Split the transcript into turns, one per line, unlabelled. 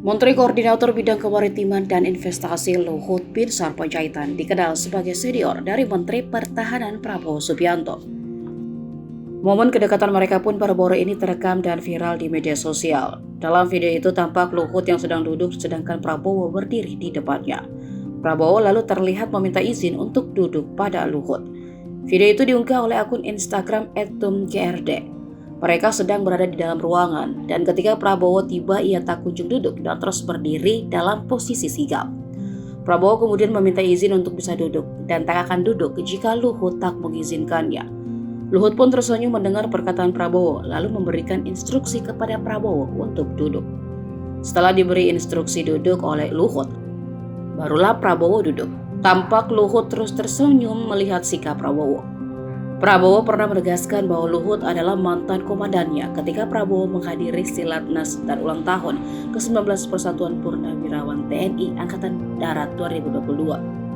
Menteri Koordinator Bidang Kemaritiman dan Investasi Luhut Binsar Panjaitan dikenal sebagai senior dari Menteri Pertahanan Prabowo Subianto. Momen kedekatan mereka pun baru-baru ini terekam dan viral di media sosial. Dalam video itu tampak Luhut yang sedang duduk sedangkan Prabowo berdiri di depannya. Prabowo lalu terlihat meminta izin untuk duduk pada Luhut. Video itu diunggah oleh akun Instagram @tumgrd. Mereka sedang berada di dalam ruangan dan ketika Prabowo tiba ia tak kunjung duduk dan terus berdiri dalam posisi sigap. Prabowo kemudian meminta izin untuk bisa duduk dan tak akan duduk jika Luhut tak mengizinkannya. Luhut pun tersenyum mendengar perkataan Prabowo lalu memberikan instruksi kepada Prabowo untuk duduk. Setelah diberi instruksi duduk oleh Luhut, barulah Prabowo duduk. Tampak Luhut terus tersenyum melihat sikap Prabowo. Prabowo pernah menegaskan bahwa Luhut adalah mantan komandannya ketika Prabowo menghadiri Silatnas dan ulang tahun ke-19 Persatuan Purnawirawan TNI Angkatan Darat 2022.